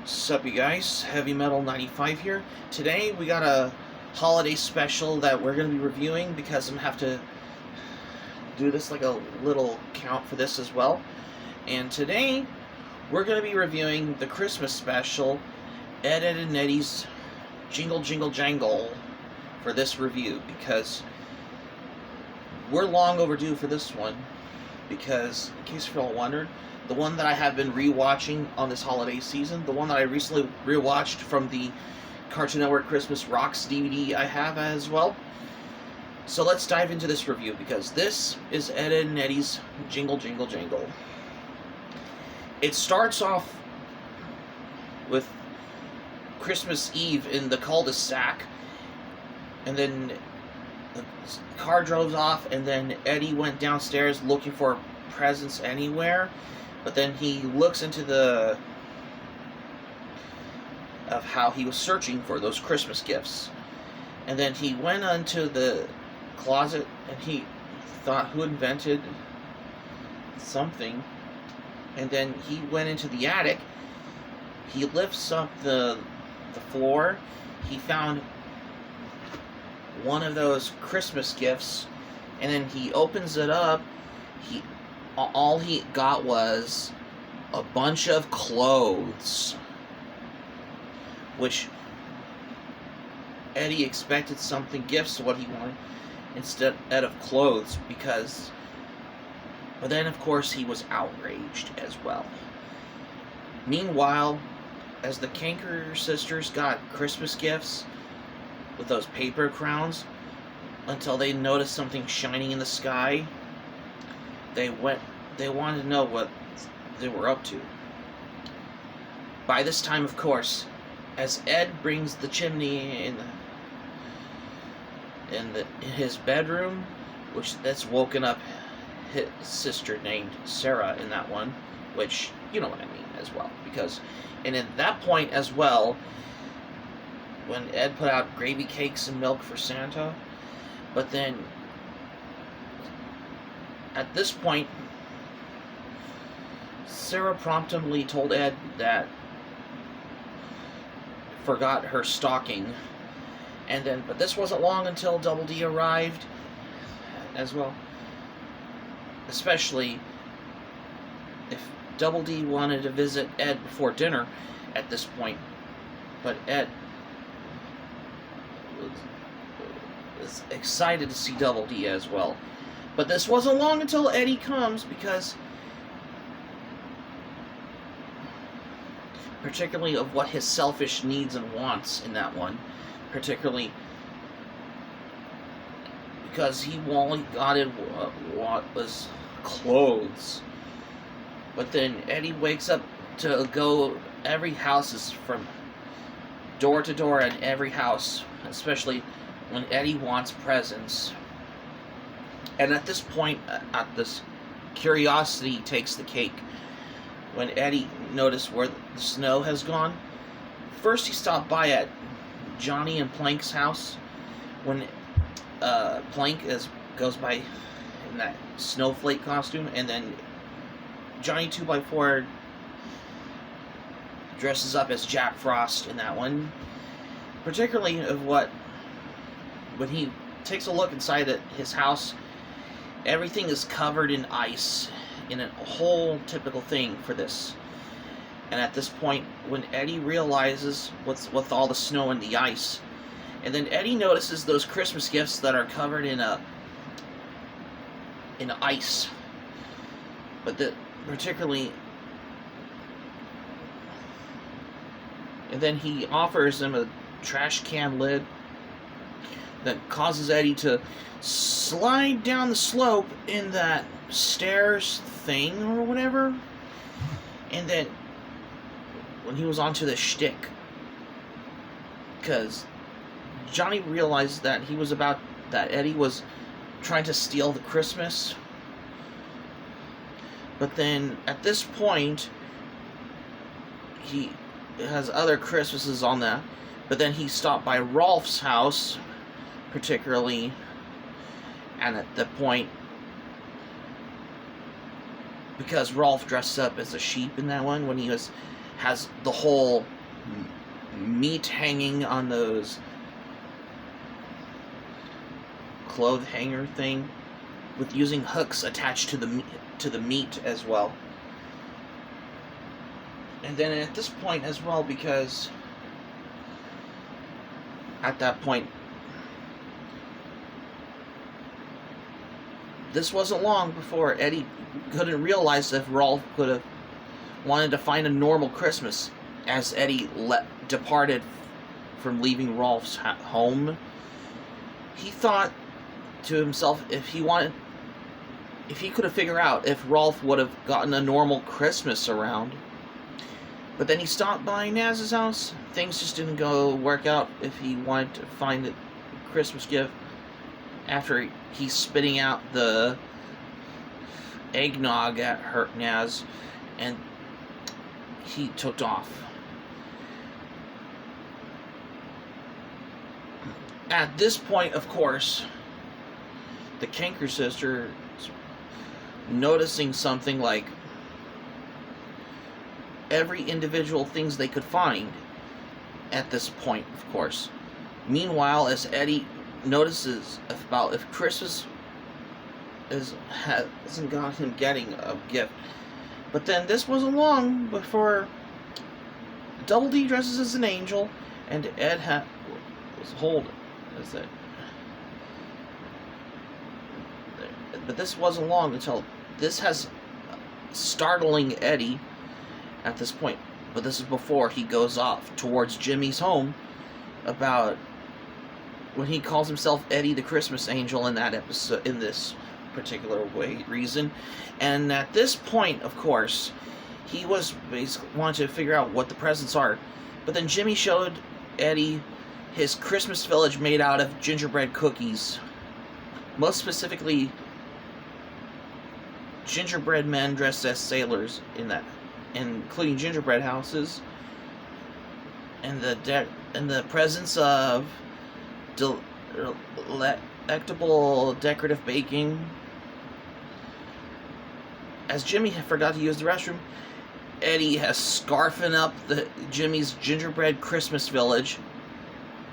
Sup you guys, Heavy Metal 95 here. Today we got a holiday special that we're going to be reviewing because I'm going to have to do this like a little count for this as well. And today we're going to be reviewing the Christmas special, Ed, Edd and Eddy's Jingle, Jingle, Jangle for this review because we're long overdue for this one because, in case you're all wondering, the one that I have been rewatching on this holiday season, the one that I recently rewatched from the Cartoon Network Christmas Rocks DVD I have as well. So let's dive into this review because this is Ed, Edd and Eddy's Jingle, Jingle, Jangle. It starts off with Christmas Eve in the cul-de-sac, and then the car drove off, and then Eddy went downstairs looking for presents anywhere. But then he looks into of how he was searching for those Christmas gifts. And then he went into the closet and he thought, who invented something? And then he went into the attic. He lifts up the floor. He found one of those Christmas gifts. And then he opens it up. All he got was a bunch of clothes, which Eddy expected something, gifts, what he wanted, instead of clothes, but then of course he was outraged as well. Meanwhile, as the Canker sisters got Christmas gifts with those paper crowns, until they noticed something shining in the sky, they wanted to know what they were up to. By this time, of course, as Ed brings the chimney in his bedroom, that's woken up his sister named Sarah in that one, which you know what I mean as well, and at that point as well, when Ed put out gravy cakes and milk for Santa, but then at this point, Sarah promptly told Ed that forgot her stocking, but this wasn't long until Double D arrived as well. Especially if Double D wanted to visit Ed before dinner at this point, but Ed was excited to see Double D as well. But this wasn't long until Eddy comes, because particularly of what his selfish needs and wants in that one, particularly because he only got what was clothes. But then Eddy wakes up to go every house is from door to door in every house, especially when Eddy wants presents. And at this point, this curiosity takes the cake. When Eddy noticed where the snow has gone, first he stopped by at Johnny and Plank's house. When Plank goes by in that snowflake costume, and then Johnny 2x4 dresses up as Jack Frost in that one. Particularly when he takes a look inside his house, everything is covered in ice, in a whole typical thing for this. And at this point, when Eddy realizes what's with all the snow and the ice, and then Eddy notices those Christmas gifts that are covered in ice, but particularly, and then he offers him a trash can lid that causes Eddy to slide down the slope in that stairs thing or whatever. And then when he was onto the shtick, because Johnny realized that Eddy was trying to steal the Christmas. But then at this point, he has other Christmases on that. But then he stopped by Rolf's house, particularly, and at that point, because Rolf dressed up as a sheep in that one, when he has the whole meat hanging on those clothes hanger thing, with using hooks attached to the meat as well. And then at this point as well, because at that point, this wasn't long before Eddy couldn't realize if Rolf could have wanted to find a normal Christmas, as Eddy departed from leaving Rolf's home. He thought to himself, if he could have figured out if Rolf would have gotten a normal Christmas around. But then he stopped by Naz's house. Things just didn't work out if he wanted to find a Christmas gift. After he's spitting out the eggnog at Naz, and he took off. At this point, of course, the Kanker sisters noticing something like every individual things they could find at this point, of course. Meanwhile, as Eddy notices about if Christmas hasn't got him getting a gift. But then this wasn't long before Double D dresses as an angel, and Ed was holding. Is it? But this wasn't long until this has startling Eddy at this point. But this is before he goes off towards Jimmy's home, about when he calls himself Eddy the Christmas Angel in that episode, in this particular reason. And at this point, of course, he was basically wanting to figure out what the presents are. But then Jimmy showed Eddy his Christmas village made out of gingerbread cookies. Most specifically, gingerbread men dressed as sailors in that, including gingerbread houses, and the presence of delectable decorative baking. As Jimmy forgot to use the restroom, Eddy has scarfing up Jimmy's gingerbread Christmas village.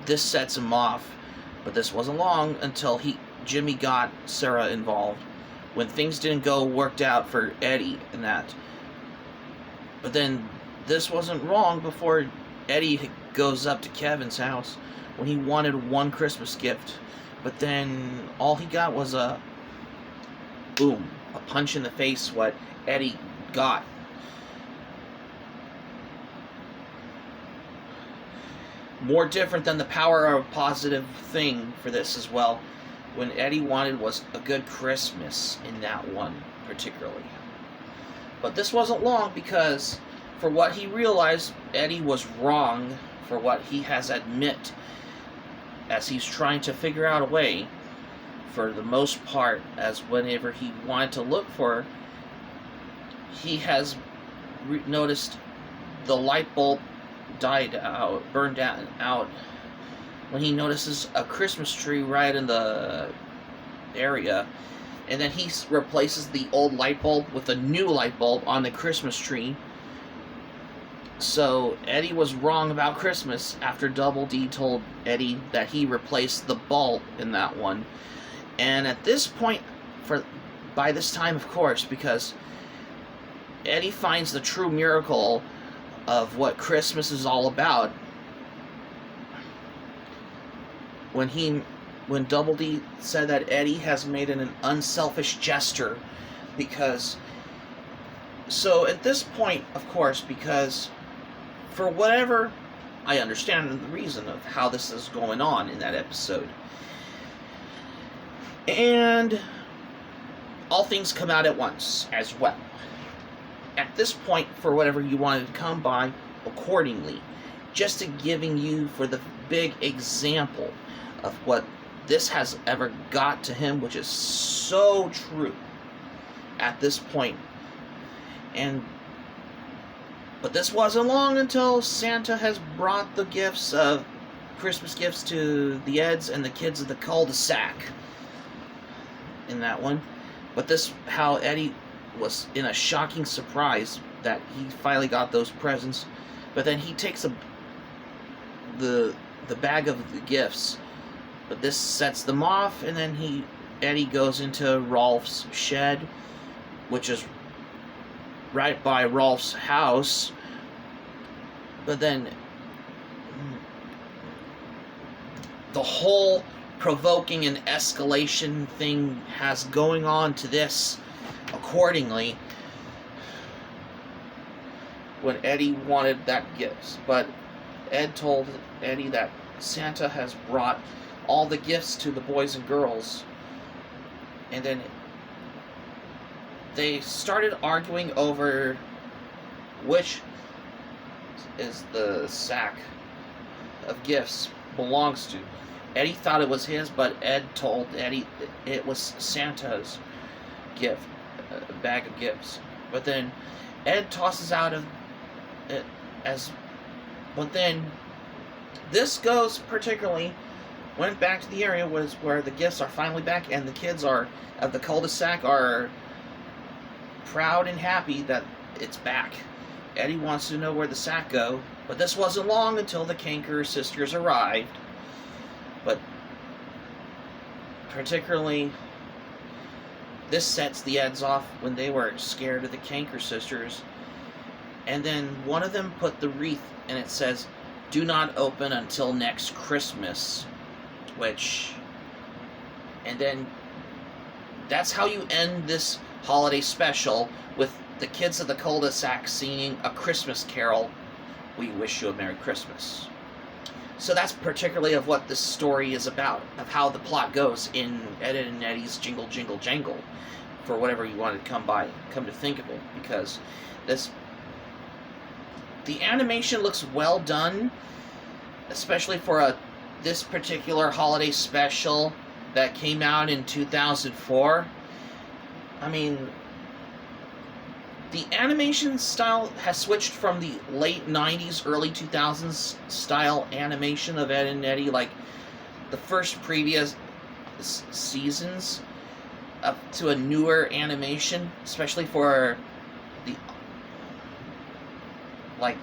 This sets him off, but this wasn't long until Jimmy got Sarah involved, when things didn't worked out for Eddy and that. But then this wasn't wrong before Eddy goes up to Kevin's house when he wanted one Christmas gift, but then all he got was a punch in the face, what Eddy got. More different than the power of a positive thing for this as well. When Eddy wanted was a good Christmas in that one, particularly. But this wasn't long, because for what he realized, Eddy was wrong for what he has admit, as he's trying to figure out a way, for the most part, as whenever he wanted to look for, he has noticed the light bulb burned out, when he notices a Christmas tree right in the area, and then he replaces the old light bulb with a new light bulb on the Christmas tree. So Eddy was wrong about Christmas after Double D told Eddy that he replaced the bulb in that one. And at this point, by this time, of course, because Eddy finds the true miracle of what Christmas is all about when Double D said that Eddy has made an unselfish gesture, because so at this point, of course, because for whatever I understand the reason of how this is going on in that episode, and all things come out at once as well. At this point, for whatever you wanted to come by accordingly, just to giving you for the big example of what this has ever got to him, which is so true at this point. But this wasn't long until Santa has brought the Christmas gifts to the Eds and the kids of the cul-de-sac in that one. But how Eddy was in a shocking surprise that he finally got those presents. But then he takes the bag of the gifts. But this sets them off, and then Eddy goes into Rolf's shed, which is right by Rolf's house. But then the whole provoking and escalation thing has going on to this accordingly when Eddy wanted that gift. But Ed told Eddy that Santa has brought all the gifts to the boys and girls. And then they started arguing over which is the sack of gifts belongs to. Eddy thought it was his, but Ed told Eddy it was Santa's gift, a bag of gifts. But then Ed tosses out of it as... But then this goes particularly... Went back to the area was where the gifts are finally back, and the kids are of the cul-de-sac are proud and happy that it's back. Eddy wants to know where the sack go, but this wasn't long until the Canker sisters arrived. But particularly, this sets the Eds off when they were scared of the Canker sisters. And then one of them put the wreath, and it says, "Do not open until next Christmas." And then that's how you end this holiday special, with the kids of the cul-de-sac singing a Christmas carol, "We wish you a Merry Christmas." So that's particularly of what this story is about, of how the plot goes in Ed and Eddy's Jingle, Jingle, Jangle, for whatever you want to come to think of it, because the animation looks well done, especially for this particular holiday special that came out in 2004. I mean, the animation style has switched from the late 90s, early 2000s style animation of Ed and Eddy, like the first previous seasons, up to a newer animation, especially for the, like,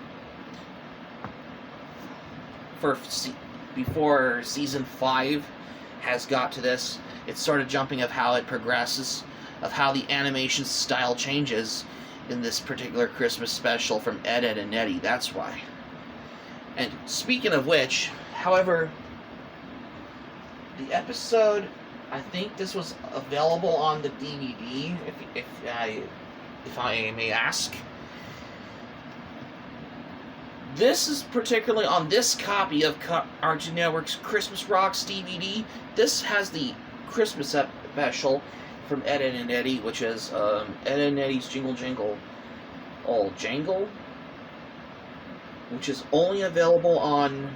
before season 5 has got to this. It's sort of jumping of how it progresses, of how the animation style changes in this particular Christmas special from Ed and Eddy. That's why. And speaking of which, however, the episode, I think this was available on the DVD, if I may ask. This is particularly on this copy of Cartoon Network's Christmas Rocks DVD. This has the Christmas special from Ed and Eddy, which is Ed and Eddy's Jingle Jingle, Jangle, which is only available on,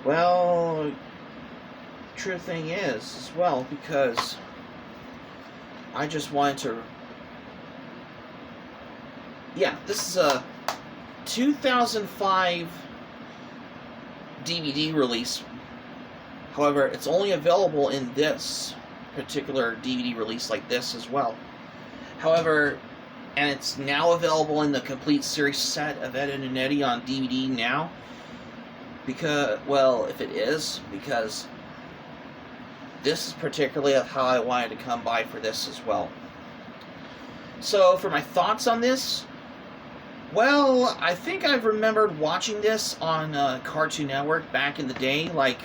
well, true thing is, as well, because I just wanted to, yeah, this is a 2005 DVD release. However, it's only available in this particular DVD release like this as well. However, and it's now available in the complete series set of Ed and Eddy on DVD now. Because, well, if it is, because this is particularly of how I wanted to come by for this as well. So, for my thoughts on this, well, I think I've remembered watching this on Cartoon Network back in the day, like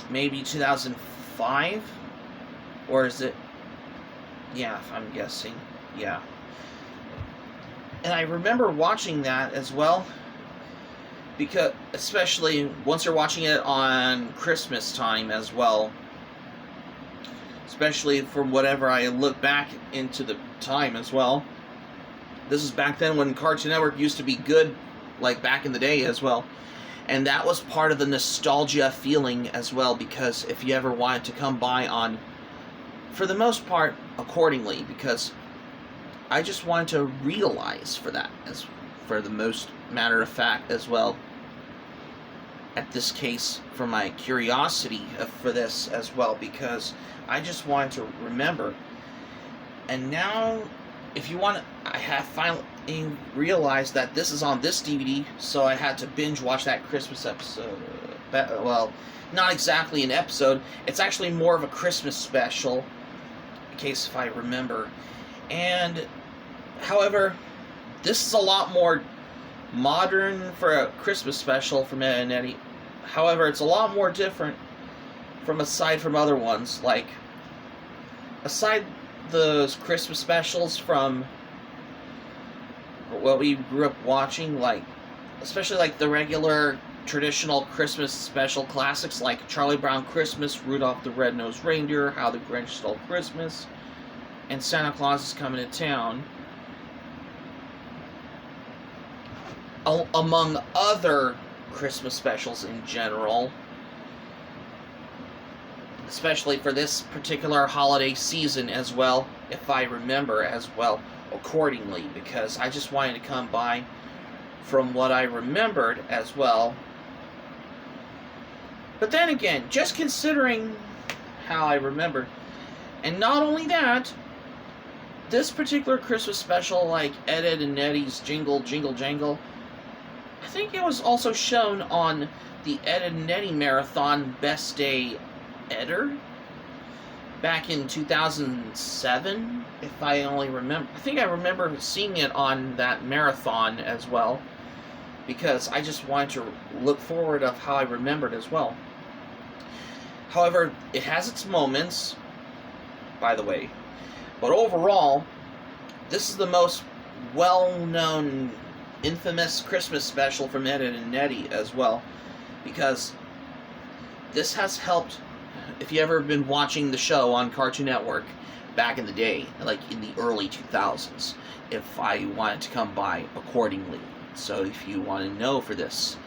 maybe 2005, or is it? Yeah, if I'm guessing, yeah. And I remember watching that as well, because especially once you're watching it on Christmas time as well, especially from whatever I look back into the time as well. This is back then when Cartoon Network used to be good, like back in the day as well. And that was part of the nostalgia feeling as well, because if you ever wanted to come by on, for the most part, accordingly, because I just wanted to realize for that, as for the most matter of fact as well. At this case, for my curiosity for this as well, because I just wanted to remember. And now, if you want, I have finally, and realized that this is on this DVD, so I had to binge watch that Christmas episode. Well, not exactly an episode. It's actually more of a Christmas special, in case if I remember. And, however, this is a lot more modern for a Christmas special from Ed and Eddy. However, it's a lot more different aside from other ones. Like, aside those Christmas specials from what we grew up watching, like, especially like the regular traditional Christmas special classics like Charlie Brown Christmas, Rudolph the Red-Nosed Reindeer, How the Grinch Stole Christmas, and Santa Claus is Coming to Town, among other Christmas specials in general, especially for this particular holiday season as well, if I remember as well accordingly, because I just wanted to come by from what I remembered as well. But then again, just considering how I remembered, and not only that, this particular Christmas special, like Ed, and Eddy's Jingle, Jingle, Jangle, I think it was also shown on the Ed and Eddy Marathon Best Day Edder back in 2007, if I only remember. I think I remember seeing it on that marathon as well, because I just wanted to look forward of how I remembered as well. However, it has its moments, by the way, but overall, this is the most well-known, infamous Christmas special from Ed and Eddy as well, because this has helped. If you ever been watching the show on Cartoon Network back in the day, like in the early 2000s, if I wanted to come by accordingly. So if you want to know for this,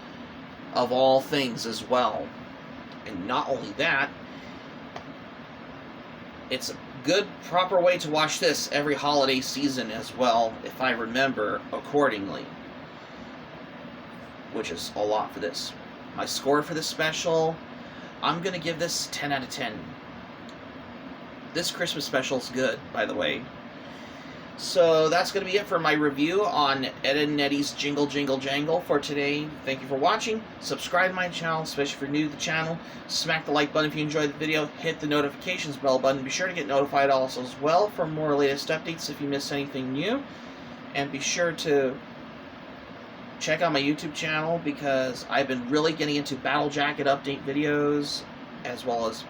of all things as well. And not only that, it's a good, proper way to watch this every holiday season as well, if I remember accordingly. Which is a lot for this. My score for this special, I'm going to give this 10 out of 10. This Christmas special is good, by the way. So that's going to be it for my review on Ed and Eddy's Jingle, Jingle, Jangle for today. Thank you for watching. Subscribe to my channel, especially if you're new to the channel. Smack the like button if you enjoyed the video. Hit the notifications bell button. Be sure to get notified also as well for more latest updates if you miss anything new. And be sure to check out my YouTube channel, because I've been really getting into Battle Jacket update videos, as well as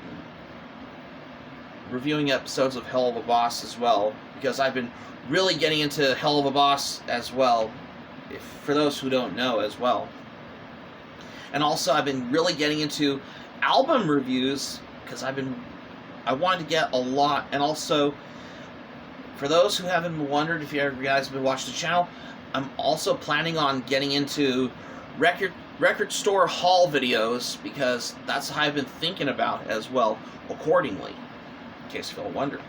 reviewing episodes of Hell of a Boss as well, because I've been really getting into Hell of a Boss as well, for those who don't know as well. And also I've been really getting into album reviews, because I wanted to get a lot. And also, for those who haven't wondered, if you guys have been watching the channel, I'm also planning on getting into record store haul videos, because that's how I've been thinking about as well accordingly, in case you wonder.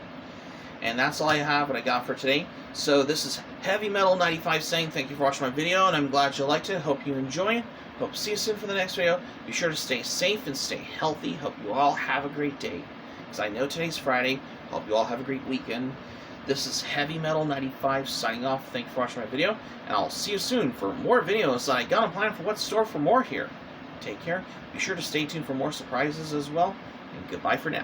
And that's all I have, what I got for today. So this is Heavy Metal 95 saying thank you for watching my video, and I'm glad you liked it. Hope you enjoy it. Hope to see you soon for the next video. Be sure to stay safe and stay healthy. Hope you all have a great day, because I know today's Friday. Hope you all have a great weekend. This is Heavy Metal 95 signing off. Thank you for watching my video, and I'll see you soon for more videos that I got a plan for what's in store for more here. Take care. Be sure to stay tuned for more surprises as well, and goodbye for now.